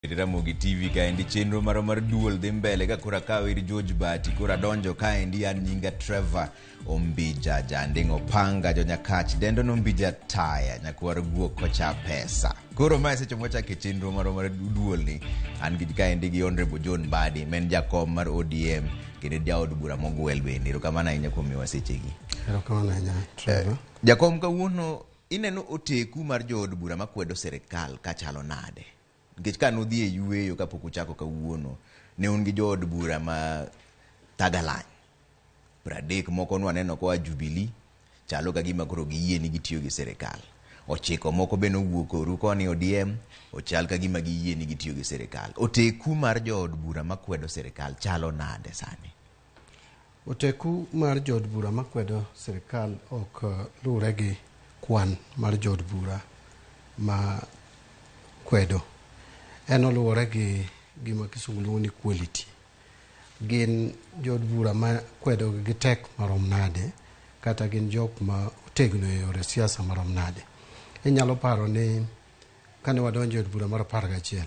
Ramogi TV kaendi chenro mar duol dhi mbele ka kura kawir George Bati kura donjo kaendi an nyinga Trevor Ombija jandingo panga jo nyakach dendo nombija taya nyakwar guok kocha pesa kuro mae seche mocha ke chenro mar duol ni an gi kaendi gi Honorable John Badi men jakom mar ODM kendo jaod bura mogwel bende erokamano ahinya kuom miwa sechegi. Erokamano ahinya Trevor. Jakom kawuono ineno oteku mar jood bura makwedo sirikal kachalo nade? Nikech ka nodhi e yueyo kapok uchako kawuono ne un gi jood bura ma tagalany 30 moko nwaneno koa Jubilee chalo ka gima koro giyie ni gitiyo gi sirikal, 9 moko be nowuok oru koni ODM ochal ka gima giyie ni gitiyo gi sirikal. Oteku mar jood bura makwedo sirikal chalo nade sani? Oteku mar jood bura makwedo sirikal ok luwre gi kwan mar jood bura ma kwedo, en oluwore gi gima kisungu luongo ni quality. Gin jood bura ma kwedo gi tek marom nade kata gin jok ma otegno e yore siasa marom nade. Inyalo paro ni kane wadonjo e bura mar 11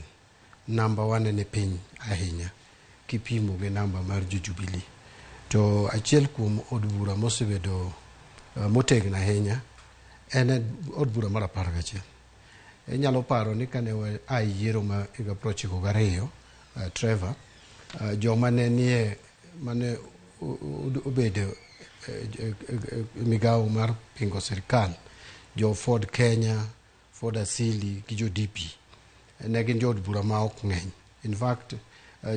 namba 1 ne piny ahinya kipimo gi namba mar Jubilee, to achiel kuom od bura mosebedo motegno ahinya en od bura mar 11. Inyalo paro ni kane yiero ma 1992 Trevor joma ne nie mane obedo migawo mar pingo sirikal, jo Ford Kenya, Ford Asili gi jo DP ne gin jood bura ma ok ng'eny. In fact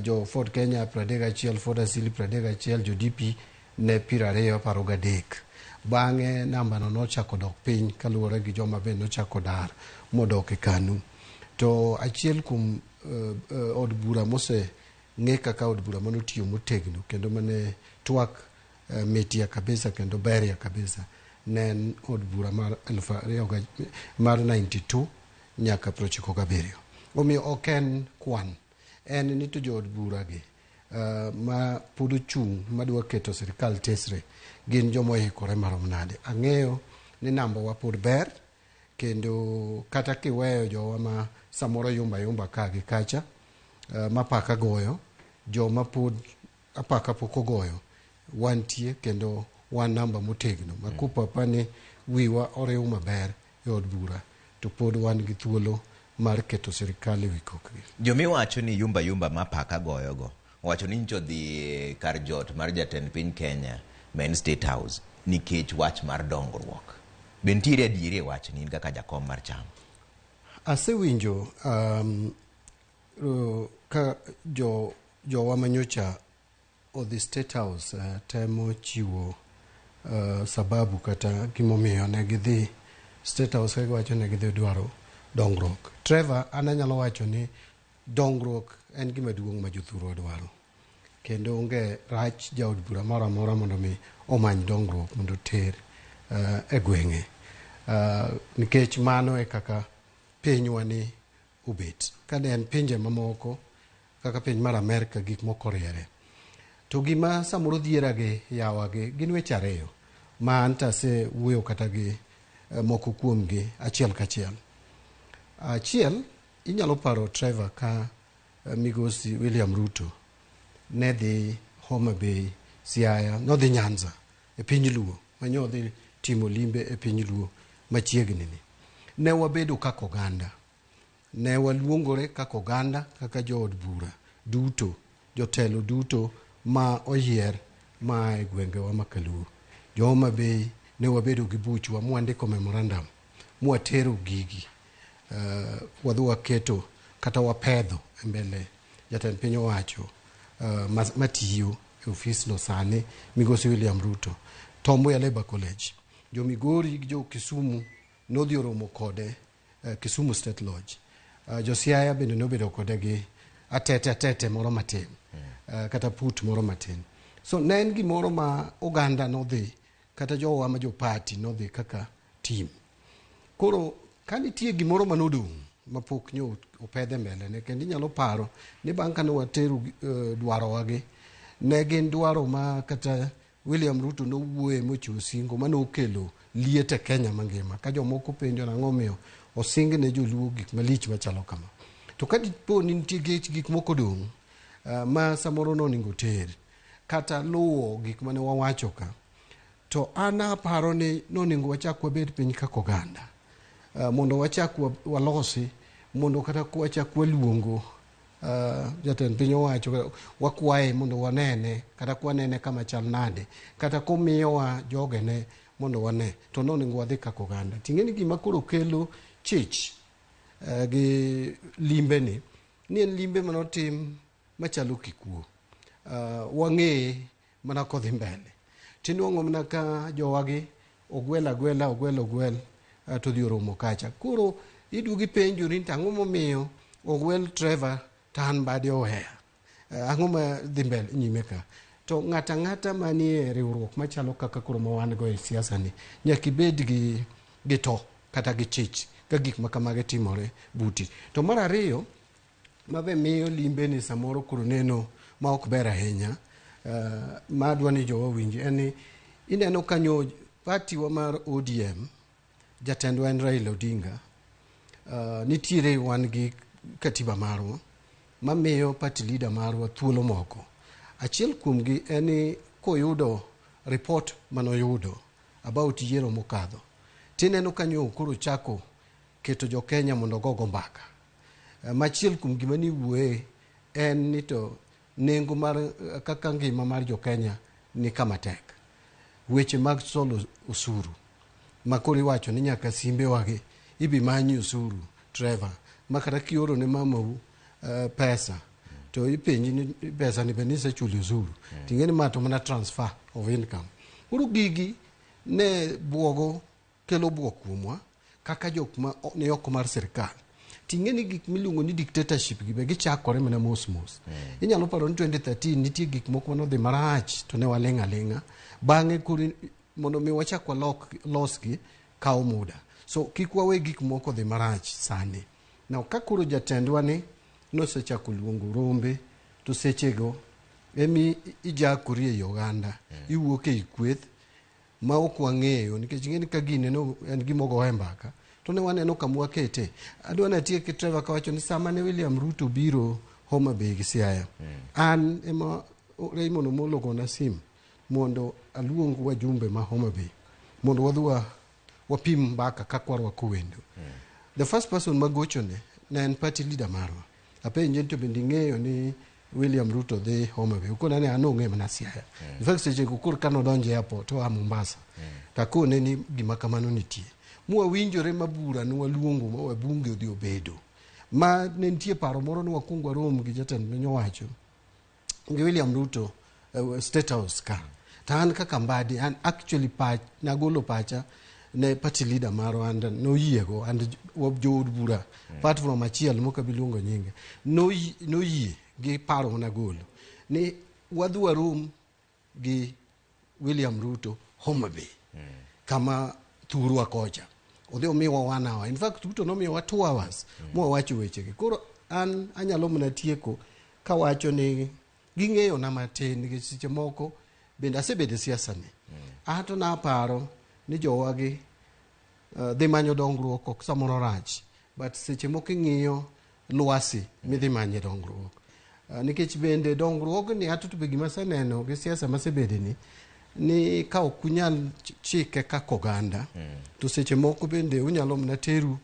jo Ford Kenya 31, Ford Asili 31, jo DP ne 23. Bang'e namba no nochako dok piny kaluwore gi joma be nochako dar modok e KANU. To achiel kuom od bura mose ng'e kaka od bura manotiyo motegno kendo mane TWAK metia kabisa kendo beria kabisa ne od bura mar 92 nyaka 97. Omiyo ok en kwan, en ni to jood bura gi ma pod ochung' madwa keto sirikal tesre gin jomoikore marom nade. Ang'eyo ni namba wa pod ber kendo kata kiweyo jowa ma samoro yumba ka gi kacha mapaka goyo, joma pod apaka pok ogoyo wantie kendo wan namba motegno makupapa ni wiwa oriw maber e od bura to pod wan gi thuolo mar keto sirikal e wi kokgi. Jomi wacho ni yumba mapaka goyo go wacho ni ncho dhi kar jot mar jatend piny Kenya main State House nikech wach mar dongruok. Bentiere adieri wach ni kaka jakom mar chama? Asewinjo ka jowa manyocha odhi State House temo chiwo sababu kata gimomiyo ne gidhi State House ka giwacho ne gidhi dwaro dongruok. Trevor, anyalo wacho ni dongruok en gima duong' ma jothurwa dwaro, kendo onge rach jaod bura moro amora mondo mi omany dongruok mondo ter e gweng'e, nikech mano e kaka pinywa ni ubet. Kane en pinje mamoko kaka piny mar Amerika gik moko riere, to gima samoro dhiera gi yawa gi gin weche ariyo ma anta se wuoyo kata gi moko kuom gi achiel kachiel. Achiel, inyalo paro Trevor ka migosi William Ruto ne dhi Homa Bay, Siaya, nodhi Nyanza e piny Luo, manyo dhi timo limbe e piny Luo machiegni ni. Ne wabedo kaka oganda, ne waluongore kaka oganda, kaka jood bura duto, jotelo duto ma oyier ma e gwengewa makaluo. Jo Homa Bay ne wabedo gi buchwa mwandiko memorandum mwatero gigi, wadhu waketo kata wapedho e mbele jatend piny owacho matiyo e ofis no sani migosi William Ruto, Tomboya Labour College. Jo Migori gi jo Kisumu nodhi oromo kode Kisumu State Lodge. Jo Siaya bende nobedo kode gi atete moro matin, kata put moro matin. So ne en gimoro ma oganda nodhi, kata jowa ma jo party nodhi kaka team. Koro kanitie gimoro manodong' mapok nyo opedhe mbele ne, kendo inyalo paro ni bang' kane watero dwaro wagi ne gin dwaro ma kata William Ruto nowuoye mochiwo singo manokelo liet e Kenya mangima, ka jomoko penjo nang'o miyo osingne joluo gik malich machalo kama. to ka dipo ni nitie gik moko dong' ma samoro nonego ter kata luwo gik mane wawacho ka, to an aparo ni nonego wachak wabed piny kaka oganda, mondo wachak walosi, mondo kata wachak waluongo jatend piny owacho, wakwaye mondo wanene, kata kwanene kama chal nade, kata komiyowa jogene mondo wane, to nonego wadhi kaka oganda. Ting'e ni gima koro kelo chich gi limbe ni en limbe manotim machalo kikuo. Wang'e mana kodhi mbele. Tinwang'o mana ka jowagi ogwel to dhi oromo kacha. Koro idugi penjori ni ang'o momiyo ogwel Trevor to an bade oweya. Ang'o ma dhi mbele nyime ka. To ng'ata manie riwruok machalo kaka koro ma wan go e siasa ni nyaka ibed gi to kata gi chich ka gik ma kamage timore buti. To mar ariyo mabe miyo limbe ni samoro koro neno ma ok ber ahinya, ma adwa ni jowa winji en ni ineno kanyo party wa mar ODM, jatendwa en Raila Odinga, nitiere wan gi katiba marwa mamiyo party leader marwa thuolo moko. Achiel kuomgi en ni koyudo report manoyudo about yiero mokadho, tineno kanyo koro chako keto jo Kenya mondo gogo mbaka. Machiel kuom gima ni wuoye en ni to nengo mar kaka ngima mar jo Kenya ni kama tek. Weche mag solo usuru makori wacho ni nyaka simbe wage ibi manyi usuru Trevor, makata kioro ne mamau pesa to ipenji ni pesa ni benise chuli usuru. Tingeni mato mana transfer of income. Uru gigi ne buogo kelo buok kuomwa kaka jok ma ne ok mar sirkal. Tingeni gik miluongo ni dictatorship gibe gichakore mana mos. Inyalo paro ni 2013 nitie gik moko manodhi marach to ne walenga. Bang'e kuri mondo mi wachak losgi kawo muda. So kik wawe gik moko dhi marach sani. Na kakuru jatendwa ni nosechako luongo rombe, to sechego emi ijakuri e Uganda, iwuok e kweth ma ok wang'eyo nikech ng'eni ka gine no en gimogo mbaka. To ne waneno kama wakete. Adwa natiek Trevor kawacho ni sama ne William Ruto biro Homa Bay gi Siaya, an ema Raymond Omolo gona sim mondo aluong wajumbe ma Homa Bay mondo wadhi wapim mbaka kakwarwako wendo. The first person magochone ne en party leader marwa. Apenje to bende ng'eyo ni William Ruto dhi Homa Bay. Ukona ne anong'e mana Siaya. In fact seche kukur kano donje airport to Mombasa. Takone ni gima kamano nitie. Mua winjore mabura ni waluongo ma wabunge odhi obedo. Ma ne nitie paro moro ni wakungo rom gi jatend piny owacho gi William Ruto State House ka. Ta an kaka mbadi an actually nagolo pacha ne party leader maro and no yiego and wabjood bura part from achiel moka bilungo nyinge no yie gi paro na golo ni wadwa room gi William Ruto Homa Bay kama thurwa kocha odhi omiwa 1 hour. In fact Ruto nomiwa 2 hours mo wacho weche gi. Koro an anyalo mna tieko ka wacho ni ging'eyo na matin nikech seche moko bende asebede siasa ni. Ato na paro ni jowagi dhi manyo dongruok ok samoro rach, but seche moko ing'iyo lwasi midhi manye dongruok. Nikech bende dongruok ni ato to be gima seneno gi siasa masebede ni ka ok unyal chike kaka oganda to seche moko bende unyalo mna teru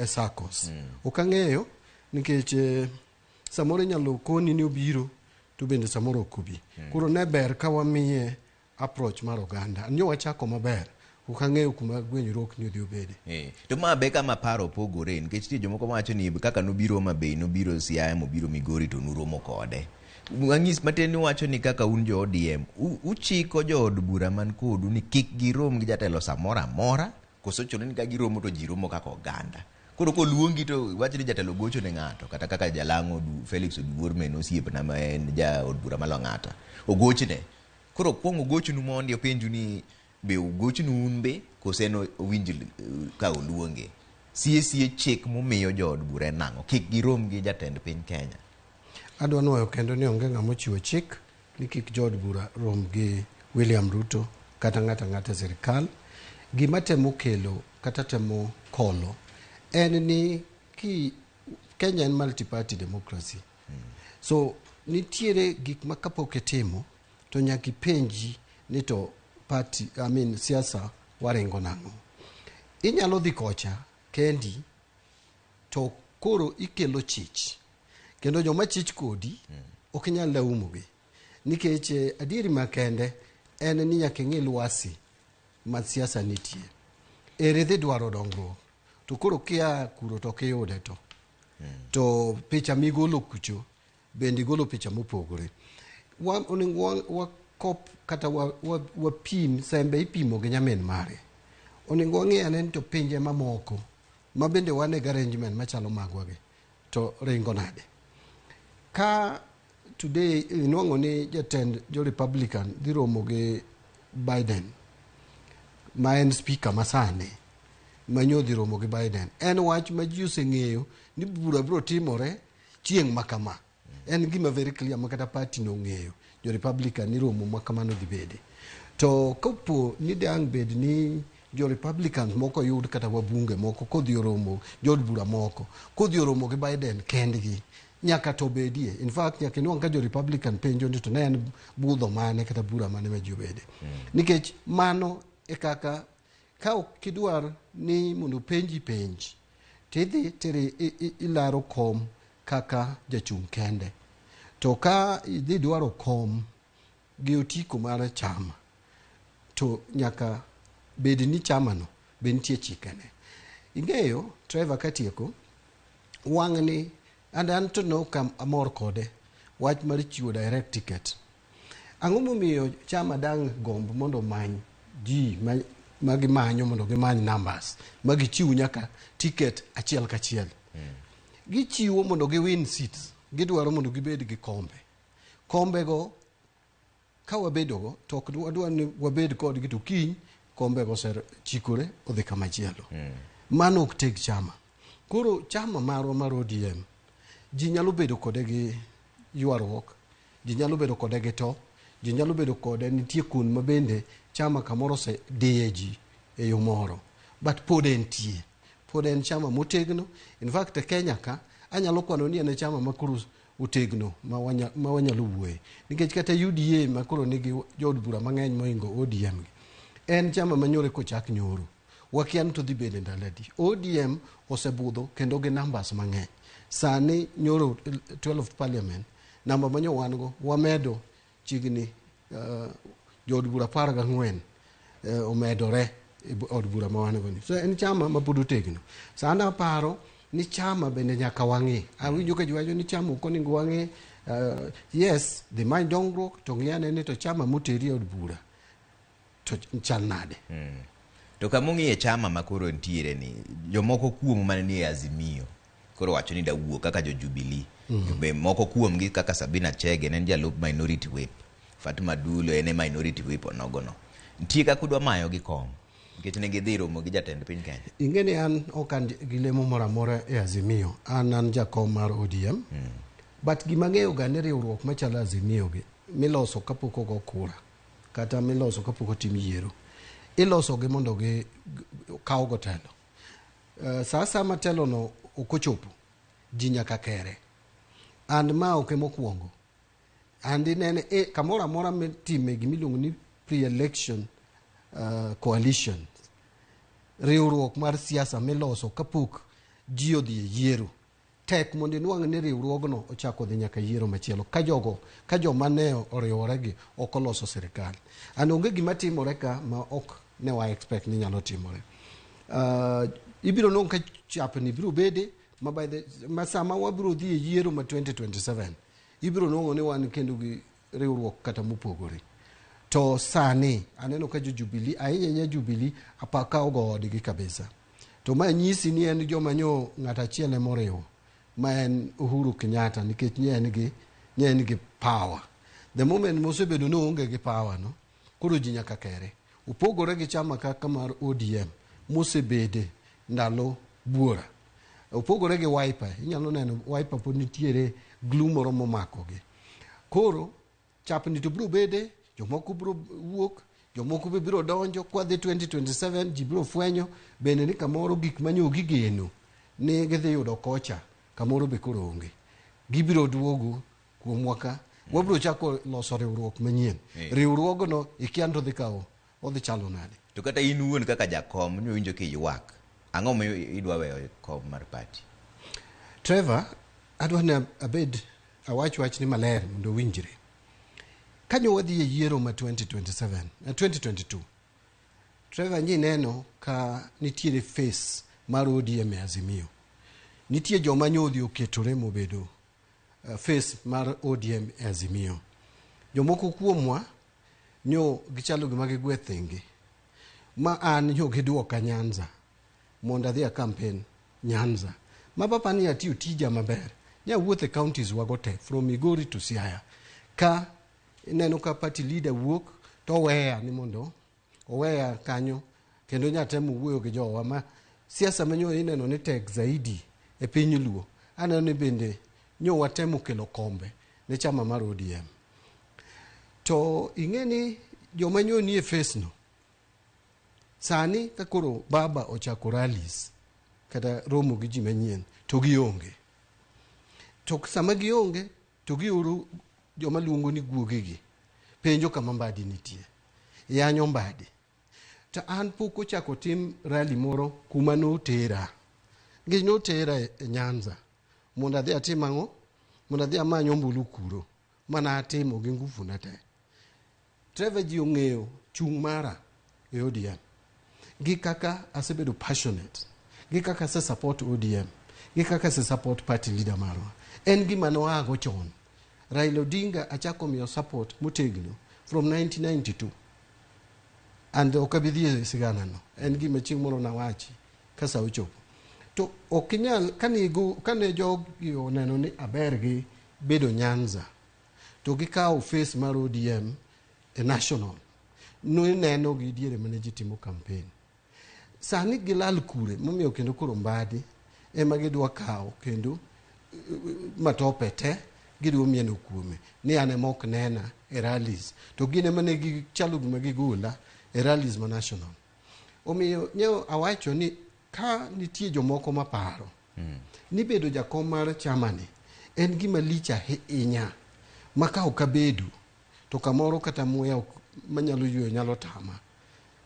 e SACCOS. Ok ang'eyo nikech samoro nyalo koni ni obiro to bende samoro okubi. Koro ne ber ka wamiye approach mar oganda. Nyo wachako maber. Ukang'eyo kuma gwenyruok ni odhi obede. To ma be kama paro pogore nikech tie jomoko wacho ni kaka nobiro Homa Bay, nobiro Siaya, mobiro Migori to nuromo kode. Wang'is matin ni wacho ni kaka un jo ODM uchiko jo od bura man kodu ni kik girom gi jatelo samora amora, koso chuno ni ka giromo to jiromo kaka oganda. Koro koluongi to wacho ni jatelo gocho ne ng'ato kata kaka Jalango Felix Oduormen osiepna ma en ja od bura malo ng'ata ogochne. Koro kuongo gochnu mondi openju ni be ugochnu unbe koseno owinj ka oluonge. Sie chik momiyo jo od bura nang'o kik girom gi jatend piny Kenya. Adwa nuoyo kendo ni onge ng'ama ochiwo chik ni kik jo od bura rom gi William Ruto kata ng'ata sirkal. Gima temo kelo kata temo kolo en ni Kenya en multi-party democracy. So nitiere gik ma kapok itimo to nyaka ipenji ni to party, siasa waringo nang'o. Inyalo dhi kocha kendi to koro ikelo chich. Kendo joma chich kodi ok inyal laumogi. Nikech adieri makende en ni nyaka ing'e lwasi ma siasa nitie. Ere dhi dwaro dongruok. To koro kia kuro to kiyude to. To picha migolo kucho bende igolo picha mopogore. Onego wakop kata wapim sembe ipimo gi nyamin mare. Onego wang'e ane to pinje mamoko ma bende wan e arrangement machalo magwagi to ringo nade. Ka today inwang'o ni jatend jo Republican dhi romo gi Biden ma en speaker masani manyo dhi romo gi Biden, en wach ma ji oseng'eyo ni bura biro timore chieng' makama. En gima very clear ma kata party no ng'eyo jo Republican ni romo makamano dhi bede. To kopo ni dang' bed ni jo Republicans moko yud kata wabunge moko kodhi romo jod bura moko kodhi romo gi Biden kendgi nyaka to bedie. In fact nyaka inwang' ka jo Republican penjo ni to ne en budho mane kata bura mane ma ji obede. Nikech mano e kaka ka ok idwar ni mondo penji tidhi tiri ilaro kom kaka jachung' kende. To ka idhi dwaro kom gi otiko mar chama to nyaka bed ni chama no be nitie chikene. Ing'eyo Trevor katieko wang' ni an to no kam amor kode wach mar chiwo direct ticket. Ang'o momiyo chama dang' gomb mondo many ji magimanyo mondo gimany numbers magichiw nyaka ticket achiel kachiel. Gichiwo mondo giwin seats, gidwaro mondo gibed gi kombe go ka wabedogo to ok wadwar ni wabed kodgi to kiny kombe go ser chikore odhi kamachielo. Mano ok tek chama. Koro chama marwa mar ODM ji nyalo bedo kode gi ywaruok, ji nyalo bedo kode gi to, ji nyalo bedo kode nitie kun ma bende chama kamoro se diye ji e yo moro. But pod entie. Pod en chama motegno. In fact Kenya ka anyalo kwano ni en chama makuru otegno ma wanyalo wuoye. Nikech kata UDA makuru nigi jod bura mang'eny moingo ODM gi. En chama manyore kochak nyoro. Wakian to dhi bede ndaladi. ODM osebudho kendo gi numbers mang'eny. Sani nyoro 12th parliament namba manyo wango wamedo chigni jod bura 14 omedore od bura ma wango ni. So en chama ma pod otegno. Sana paro ni chama bende nyaka wang'e. Awinjo ka jiwacho ni chama ok onego wang'e. Yes, dhi many dongruok to ng'iyane ni to chama moteri od bura to chal nade. To kamong'ie chama makoro ntiere ni jomoko kuom mane ni Azimio koro wacho ni dawuok kaka jo Jubilee. Be moko kuom gi kaka Sabina Chege en jalup minority whip, Fatuma Dulo en minority whip onogono. Ntie ka kudwa mayo gi kom nikech ne gidhi romo gi jatend piny Kenya. Ingeni an okan gi lemo moro amora e Azimio, an jakom mar ODM. But gima ng'eyo ga ne riwruok machalo Azimio gi miloso kapok ogo kura kata miloso kapok otim yiero, iloso gi mondo gi kaw go telo. Sasa matelo no okochopo ji nyaka kere. And ma ok mokwongo. And nene kamoro amora mitime gimiluongo ni pre-election coalition, riwruok mar siasa miloso kapok ji odhi yiero. Tek mondo inwang' ni riwruogno ochako dhi nyaka yiero machielo ka joma ne oriwore gi ok oloso sirikal. An onge gima timore ka ma ok ne wa expect ni nyalo timore. Ibiro nong' ka chapni biro bede ma sama wabiro dhi e yiero ma 2027 ibiro nong'o ni wan kendo gi riwruok kata mopogore. To sani aneno ka jo Jubilee ahinya Jubilee apaka ogo odgi kabisa. To ma nyisi ni en joma nyo ng'ata achiel e moriwo ma en Uhuru Kenyatta nikech nye en gi power. The moment mosebedo no onge gi power no koro ji nyaka kere. Upogore gi chama kaka mar ODM mosebede ndalo buora. Upogore gi Wiper, inyalo neno Wiper pod nitiere glue moro momako gi. Koro chapni to biro bede, jomoko biro wuok, jomoko biro donjo kwa dhi 2027 ji biro fwenyo bende ni kamoro gik manyo gigeno ni gidhi yudo kocha kamoro be koro onge. Gibiro duogo kuom mwaka, wabiro chako loso riwruok manyien. Riwruogno ikiando dhi kao, odhi chalo nade. To kata in wuon kaka jakom niwinjo kiywak, ang'o ma idwa weyo kom mar party? Trevor, adwa ni abed wach ni maler mondo winjre. Kanyo wadhi e yiero ma 2022. Trevor, nyi neno ka nitiere face mar ODM e Azimio. Nitie joma nyodhi oketore mobedo face mar ODM e Azimio. Jomoko kuomwa nyo gichalo gima gigwe thenge. Ma an nyo giduoka Nyanza mondo adhi a campaign Nyanza. Ma papa ni atiyo tija maber. Nya wuothe counties wagote from Migori to Siaya. Ka neno ka party leader wuok to weya ni mondo oweya kanyo kendo nyatemo wuoyo gi jowa ma siasa manyo ineno ni tek zaidi e piny Luo. Aneno ni bende nyo watemo kelo kombe ne chama mar ODM. To ing'eni joma nyo ni e face no. Sani ka koro baba ochako rallies kata romo gi ji manyien to gionge. To sama gionge to gioro joma luongo ni guogegi penjo kama Mbadi nitie. Yanyo Mbadi. To an pok ochako tim rally moro kuma notera. Ngi notera e Nyanza. Mondo adhi atim ang'o? Mondo adhi amanyo ombulu kuro. Mana atimo gi nguvu na te. Trevor, ji ong'eyo chung' mara e ODM. Gi kaka asebedo passionate. Gi kaka ase support ODM. Gi kaka ase support party leader marwa. En gima noago chon. Raila Odinga achako miyo support motegno from 1992. And okabidhi sigana no. En gima chieng' moro na wachi kasa ochopo. To okinyal kane jogi oneno ni abergi bedo Nyanza. To gikawo face mar ODM e national. No neno gi diere mane ji timo campaign. Sani gilal kure momiyo kendo koro Mbadi ema gidwa kawo kendo matope te gidwa mieno kuome ni ane mok nena e rallies to gine mane gichalo gima gigola e rallies ma national. Omiyo nyo awacho ni ka nitie jomoko maparo ni bedo jakom mar chamani en gima licha ahinya maka okabedo to kamoro kata muya manyalo yweyo nyalo tama.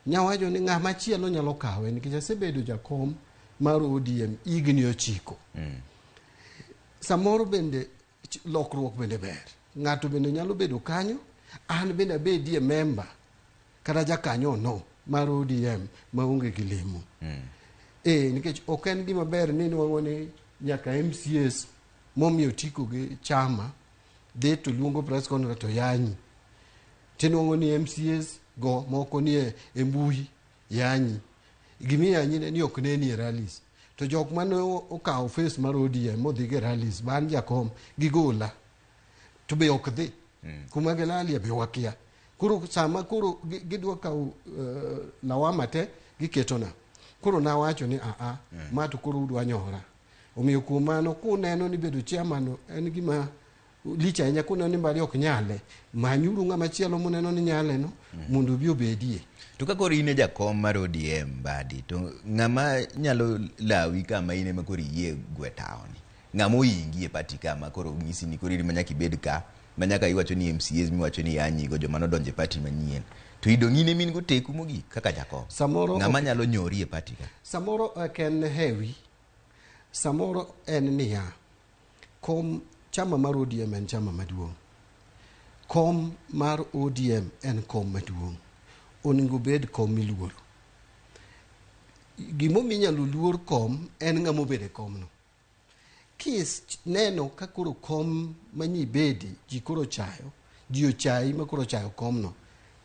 Nyawacho ni ng'ama chielo nyalo kawe nikech asebedo jakom mar ODM higni 9. Samoro bende lokruok bende ber. Ng'ato bende nyalo bedo kanyo, an bende abedie member kata jakanyo no mar ODM maonge gi lemo. Nikech ok en gima ber ni nwang'o ni nyaka MCS momiyo tiko gi chama de to luongo press conference to yanyi. Tinwang'o ni MCS go moko ni e mbui yanyi. Gimi yanyi ni ok neni e rallies. To jok mane okawo face mar ODM modhi ge rallies ban jakom gigola to be ok dhi. Kuma gilali be wakia. Kuro sama kuro gidwa kawo lawama te giketona. Kuro na wacho ni ma to kuro udwa nyora. Omiyo kuom mano kuneno ni bedo chairman en gima licha nya kuneno ni Mbadi ok nyale manyuru ng'ama chielo moneno ni nyale no mondo bi obedie. To ka koro ine jakom mar ODM Mbadi to ng'ama nyalo lawi kama ine ma koro yie gwe taoni. Ng'ama oyingi e party kama koro ng'isi ni koro manyaka ibed ka manyaka iwacho ni MCAs miwacho ni yanyi go joma nodonje party manyien. To idongine min go teku mogi kaka jakom. Samoro ng'ama nyalo nyori e party ka. Samoro ken heavy. Samoro en niya. Kom chama mar ODM en chama maduong'. Kom mar ODM en kom maduong'. Oningo bed kom miluoro. Gimo minyalo luor kom en ng'amo bede kom no. Kis neno ka koro kom manyi bedi ji koro chayo. Ji ochai ma koro chayo kom no.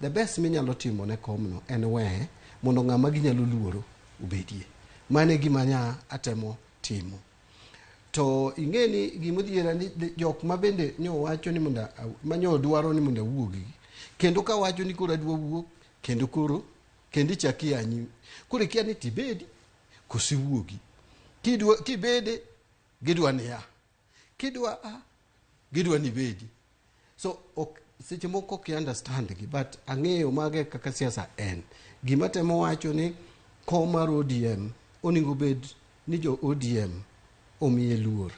The best minyalo timo ne kom no en we mondo ng'ama ginyalo luoro obedie. Mane gima nya atemo timo. To ingeni gimodhiera ni jok mabende nyo wacho ni monda manyo dwaro ni monda wuogi. Kendo ka wacho ni koro adwa wuok kendo koro kendi chaki anyi. Koro kia ni tibedi kosi wuogi. Kibede gidwa ni ya. Kidwa gidwa ni bedi. So seche moko ki understand gi but ang'eyo mage kaka siasa en. Gima temo wacho ni kom mar ODM oningo bed ni jo ODM omiye luor.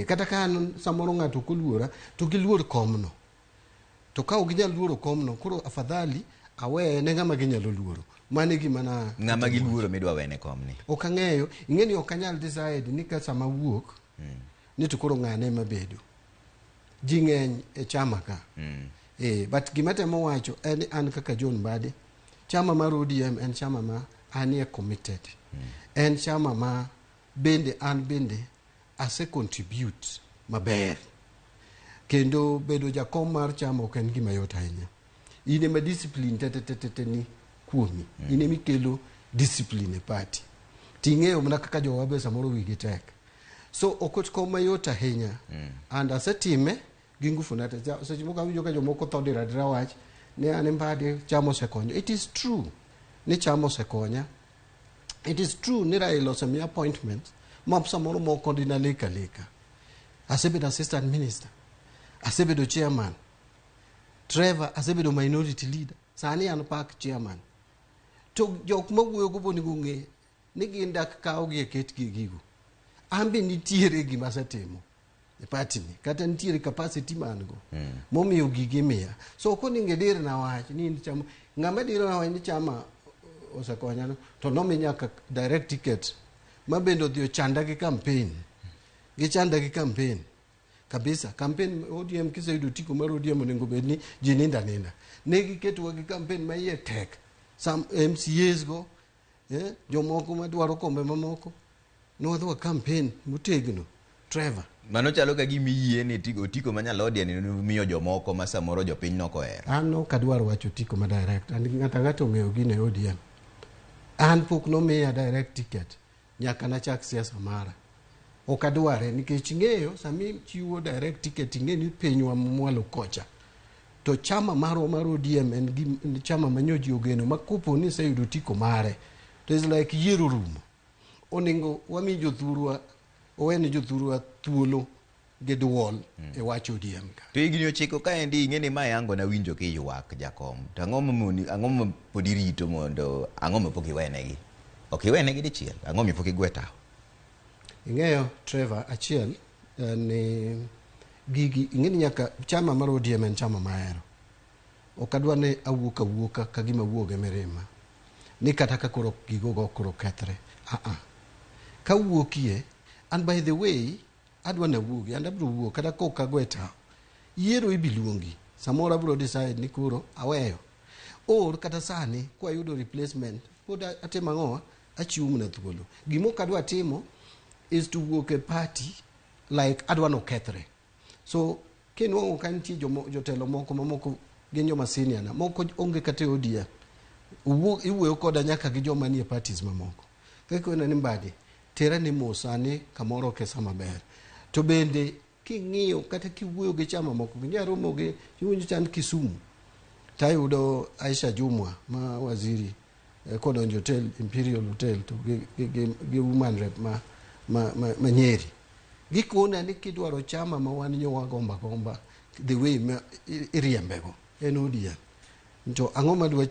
Kata kan samoro ng'ato koluora to giluor komno. To ka ok ginyal luoro komno, koro afadhali awe ne ng'ama ginyalo luoro. Mane gima na ng'ama giluoro midwa wene komni. Ok ang'eyo, ing'eni ok anyal decide ni ka sama wuok ni to koro ng'ane mabedo. Ji ng'eny e chama ka. But gima temo wacho en an kaka John Mbadi, chama mar ODM en chama ma anie committed. En chama ma bende an bende ase contribute maber. Kendo bedo jakom mar chama ok en gima yot ahinya. In ema discipline tete ni kuomi. In ema ikelo discipline e party. Ting'eyo mana kaka jowabe samoro wigi tek. So okot kom mayot ahinya. And asetime gi ngufu na tete. Seche moko awinjo ka jomoko tho dira wach ne an Mbadi chama osekonyo. It is true ni chama osekonya. It is true ni Raila osemiya appointment ma samoro moko dina leka. Asebedo assistant minister. Asebedo chairman. Trevor asebedo minority leader. Sani an park chairman. To jok mawuoyo go boni ng'e ni gin dak kawo gi ket gi gigo. Ambe nitiere gima asetimo e party ni. Kata nitiere capacity man go. Momiyo gigi miya. So koni ng'eder na wach ni chama ng'ama diro na wach ni chama osekonya no to nomi nyaka direct ticket mabendo dhi ochanda gi campaign. Gichanda gi campaign. Kabisa campaign ODM kiseyudo tiko mar ODM onego bedni ji ninda. Ne giketo gi campaign ma iye tek. Some MCAs go jomoko madwaro kombe mamoko nodwa campaign motegno. Trevor mano chalo ka gimi yie ni tiko manyalodi ni miyo jomoko ma samoro jopiny noko era. An ok adwaro wacho tiko ma direct. An ng'ato ong'eyo gine ODM. An pok nomiya direct ticket nyaka nachak siasa mara. Ok adware nikech ing'eyo sami chiwo direct ticket ing'eni pinywa mwalo kocha. To chama marwa mar ODM en chama manyoji ogeno makopo ni sayudo tiko mare. To is like yiero rumo. Oningo wami jothurwa owene jothurwa thuolo geduol e wach ODM ka. To higni ochiko ka endi ing'eni ma yango na winjo ki ywak jakom. To ang'o mo podi rito mondo ang'o mo pok iwenegi. Ok iwenegi dichiel. Ang'o mo pok igwetao. Ing'eyo Trevor achiel ni gigi ing'eni nyaka chama mar ODM en chama mahero. Ok adwa ni awuoka ka gima wuoge mirima. Ni kata ka koro gigo go koro kethre. Ka wuokie and by the way adwa na wuogi and abro wuok kata koka gweta. Yiero ibiluongi. Samora abro decide ni koro aweyo. Or kata sani kwa yudo replacement pod atema ng'owa achiwo na thuolo. Gimo kadwa timo is to work a party like adwa no kethre. So kenwo kanti jotelo moko mamoko gin joma senior na moko onge kate ODM. Iwuoyo koda nyaka gi joma nie parties mamoko. Kaka ni Mbadi tera ni mosani kamoro kesa maber. To bende king'iyo kata kiwuoyo gi chama moko ginyaro gi chiwinjo chan Kisumu. Tayudo Aisha Jumwa ma waziri kodonjo hotel Imperial Hotel to gi woman rep ma Nyeri. Gikona ni kidwaro chama ma wan nyowa gomba the way iriembego en ODM. To ang'o madwa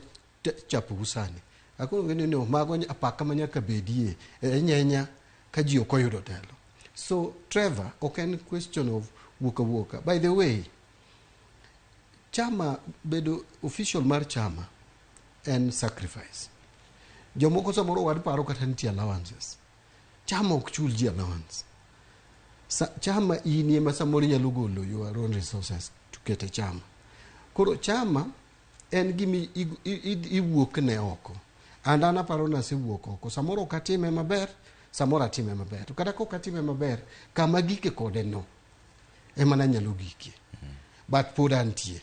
chapo usani. Akoro ng'eni no mago apaka manyaka bedie nyenya ka ji ok oyudo telo. So Trevor ok en question of wuoka. By the way, chama bedo official mar chama en sacrifice. Jomoko samoro wad paro kata nitie allowances. Chama ok chul ji allowance. Chama ini ema samoro nyalo golo your own resources to kete chama. Koro chama en gimi iwuok ne oko. And ana paro na se wuok oko. Samoro katime maber, samoro atime maber. To kata kok atime maber, kama gike kode no. Ema na nyalo gike. But pod antie.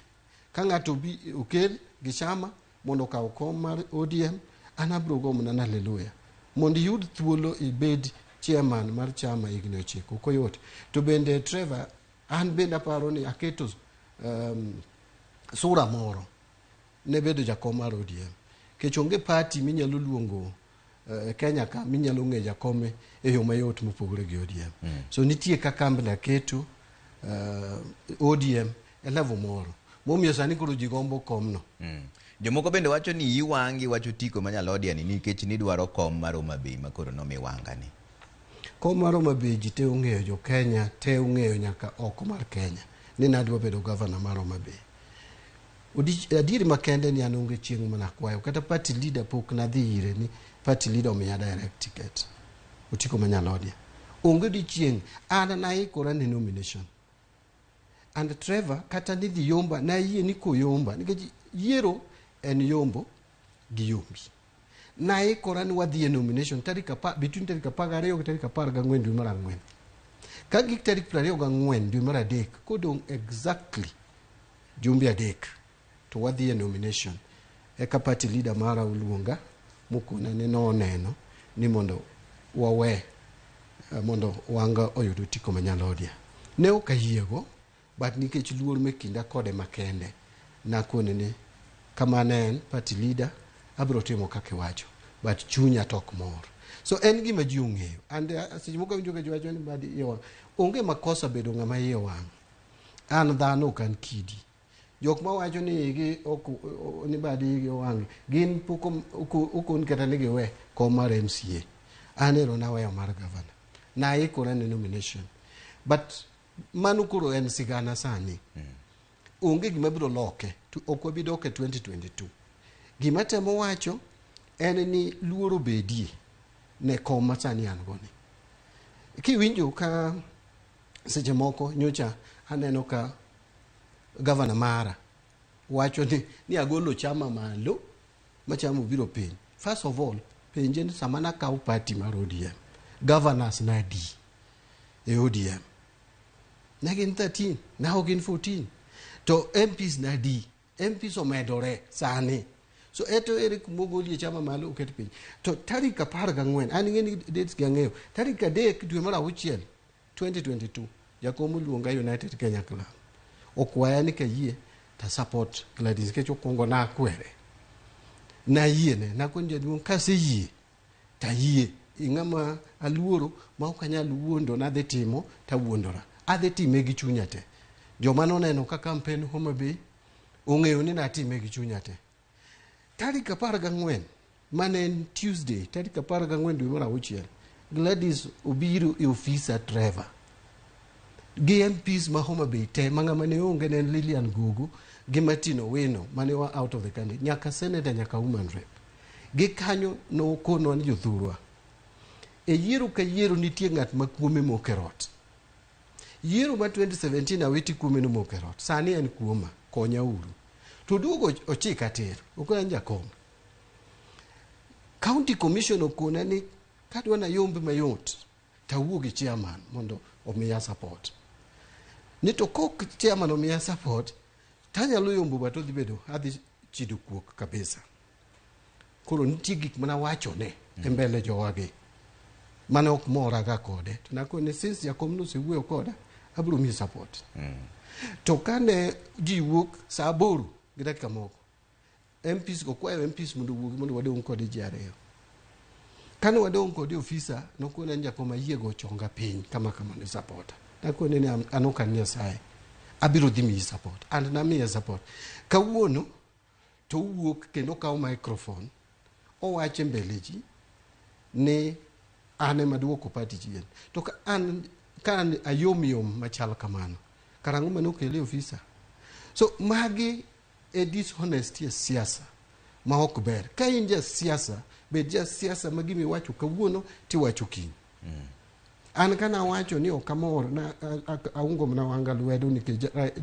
Ka ng'ato bi okel gi chama mondo kaw kom mar ODM, ana bro go mna haleluya. Mondo yud thuolo ibed chairman mar chama higni ochiko koyot. To bende Trevor an bende paro ni aketo sura moro ne bedo jakom mar ODM. Kech onge party minyalo luongo Kenya ka minyalo ng'e jakome e yo mayot mopogore gi ODM. So nitie kaka mbele keto ODM e level moro. Momiyo sani koro ji gombo komno. Jomoko bende wacho ni iwangi wacho tiko manyalodi ani nikech ni dwaro kom mar Homabay makoro nomi wangani. Kom mar Homabay ji te ong'eyo, jo Kenya te ong'eyo nyaka oko mar Kenya ni nadwa bedo gavana mar Homabay. Adieri makende ni an onge chieng' mana kwayo, kata party leader pok nadhi ire ni party leader omiya direct ticket. Otiko Manyalodia. Onge di chieng' an naikora ne nomination. And Trevor kata nidhi yomba na yie ni koyomba nikech yiero en yombo gi yombi. Naikora ni wadhi e nomination between tarik 12 gi tarik 14 dwe mar ang'wen. Ka gik tarik 24 dwe mar adek kodong' exactly jumbe adek to wadhi e nomination. Eka party leader mara uluonga mokona ne noneno ni mondo wawe mondo wanga oyudo Otiko Manyalodia. Ne ok ayiego, but nikech luor mekinda kode makende nakone ni kama ne en party leader abiro timo kaka wacho, but chunya tok mor. So en gima ji ong'eyo. And seche moko winjo ka ji wacho ni badi iye onge makosa bedo ng'ama iye wang'. An dhano ok an kidi. Jok ma wacho ni ni badi iye wang' gin okon kata ni giwe kom mar MCA. An ero naweyo mar governor. Naikora ne nomination. But mano koro en sigana sani. Onge gima biro loke. Ok wabi doke 2022. Gima temo wacho en ni luoro bedie ne kom masani an goni. Kiwinjo ka seche moko nyocha aneno ka gavana mara wacho ni agolo chama malo machamo biro piny. First of all, penje ni samana kaw party mar ODM. Governors na di e ODM. Nagin 13, now gin 14. To MPs na di. MPs omedore sani. So eto Eric Mogoli chama malo uket piny. To tarik 14, an ng'eni dates gang'eyo. Tarik 3 dwe mar auchiel 2022. Jakom luonga United Kenya Club. Okwaya ni kayie ta support Gladys kech okwongo na akwere. Na yie ne nakon jaduong' kase yie ta yie ing'ama aluoro ma ok anyal wuondo na dhi timo ta wuondora. Adhi time gi chunya te. Joma noneno ka campaign Homabay ong'eyo ni natime gi chunya te. Tarik 14 mane en Tuesday, tarik 14 dwe mar auchiel, Gladys obiro e ofisa Trevor. Gi MPs ma Homabay te mang'ama ne onge ne Lilian Gogo gi Martin Owino mane wa out of the country, nyaka senator nyaka woman rep. Gi kanyo no kono ni jothurwa. E yiero ka yiero nitie ng'at ma kuome mokerot. Yiero ma 2017 awiti kuome no mokerot. Sani en kuoma, konya uru. To duogo ochika tir, okona jakom. County Commission okona ni kadwa na yombe mayot, ta wuogi chairman mondo omiya support. Nito kok chairman omiya support, tanyalo yombo bato dhi bedo adhi chido kuok kabisa. Koro nitie gik mana wacho ne mbele jowagi. Mane ok mora ga kode. Tunakone since jakom no sewuoyo koda, abiro mi support. To kane ji wuok saa 8 gi dakika moko. MPs okwayo MPs mondo wuogi mondo wadong kode ji ariyo. Kane wadong kode ofisa nokone jakom ayiego chonga piny kama ni support. Nakone ni anoka ni Nyasaye. Abiro dhi mi support. And na mi support. Kawuono to wuok kendo kawo microphone. Owache mbele ji ni ane maduoko party chien. To kan ayomyom machal kamano. Karango manokele ofisa. So magi e dishonesty siasa ma ok ber. Ka inja siasa, bed ja siasa magimi wacho kawuono ti wacho kiny. An kana wacho ni okamor na aungo mna wanga lwedo ni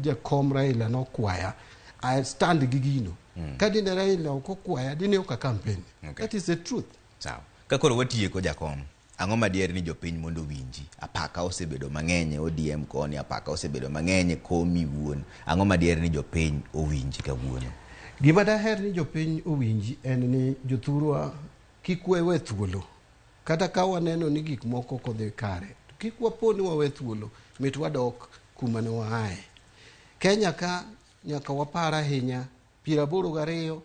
jakom Raila no kwaya. I stand gigino. Kadine Raila okokwaya dine oka campaign. Okay. That is the truth. Sawa. Kakoro watieko jakom. Ang'o madier ni jopiny mondo winji. Apaka osebedo mang'eny ODM koni, apaka osebedo mang'eny komi wuon. Ang'o madier ni jopiny owinji kawuono. Gima daher ni jopiny owinji en ni jothurwa kik wewe thuolo. Kata ka waneno ni gik moko kodhi kare. Kik waponi wawe thuolo mit wadok kuma ne waaye. Kenya ka nyaka wapara ahinya 82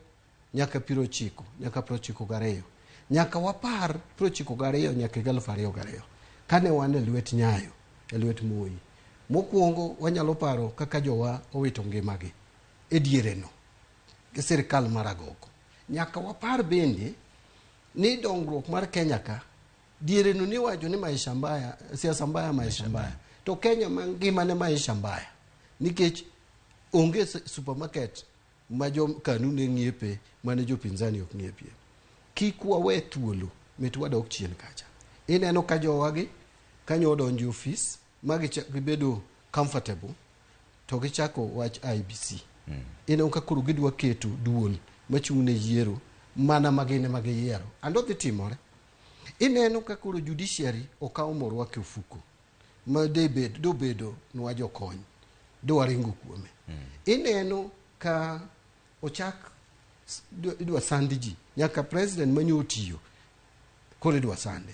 nyaka 90 nyaka 92. Nyaka wapar 92 nyaka 2002. Kane wan e lwet Nyayo, e lwet Moi. Mokwongo wanyalo paro kaka jowa owito ngimagi e diere no. Sirikal mar Agoko. Nyaka wapar bende ni dongruok mar Kenya ka diere no ni wacho ni maisha mbaya, siasa mbaya, maisha mbaya. To Kenya mangima ne maisha mbaya. Nikech onge supermarket ma jo kanuni ng'iepe mane jo pinzani ok ng'iepie. Kik wawe thuolo mitwa dok chien kacha. Ineno ka jowagi kanyo donjo office magi gibedo comfortable to gichako wach IBC. Ineno ka koro gidwa keto duol machung' ne yiero mana magine magiyiero. Ando dhi timore. Ineno ka koro judiciary okawo morwa ke ofuko ma dobedo nwa jokony dwaringo kuome. Ineno ka ochak idwa sandi ji nyaka president manyotiyo kore idwa sande.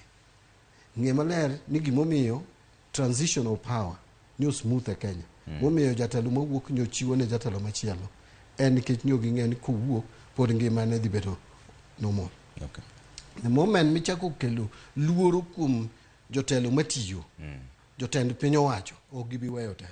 Ng'e maler ni gimomiyo transitional power nyo smooth e Kenya. Momiyo jatelo mawuok nyo chiwo ne jatelo machielo. En nikech nyo ging'e ni kowuok pod ngimane dhi bedo normal. Okay. The moment michako kelo luoro kuom jotelo matiyo, jotend piny owacho ok gibi weyo telo.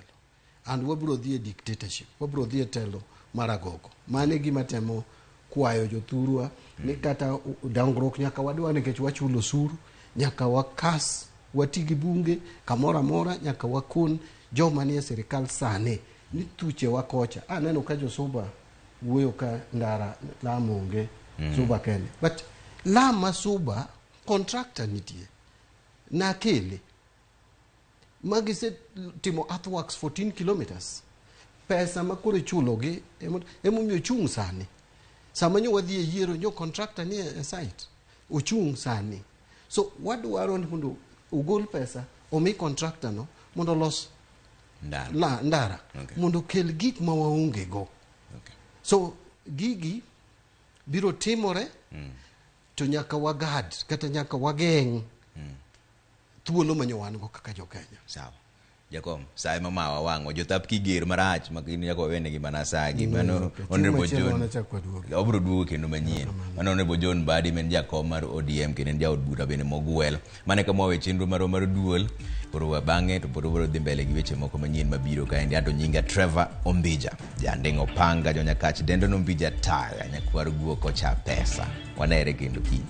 And wabro dhi e dictatorship, wabro dhi e telo maragogo. Mane gima temo kwayo jothurwa ni kata dongruok nyaka wadwa nikech wachulo osuru, nyaka wakas watigi bunge kamoro amora, nyaka wakon joma nie sirikal sane ni thuche wakocha. Aneno ka josuba wuoyo ka ndara lamonge suba kende. But lama suba contractor nitie na kele magise timo earthworks 14 kilometers. Pesa makoro chulogi emomiyo chung' sani. Sama nyo wadhi e yiero nyo contractor ni e site ochung' sani. So wadwaro ni mondo ugol pesa omi contractor no mondo los ndara. Okay. Mondo kel gik ma waonge go. Okay. So gigi biro timore to nyaka wagad kata nyaka wageng thuolo manyowan go kaka jo Kenya. Sawa. Jakom, sai mama wango jotap kiger marach makini yako wene gi manasagi mano honorable John obro duogo kendo manyien mano honorable John Badi men jakom mar ODM kendo jaod bura bene mogwel mane kama we chenro mar duol poro bange to poro dhi mbele gi weche moko manyien mabiro ka endi ato nyinga Trevor Ombija jandingo panga jo nyakach dendo no Ombija taya nyakwar guo kocha pesa wanere kendo kiny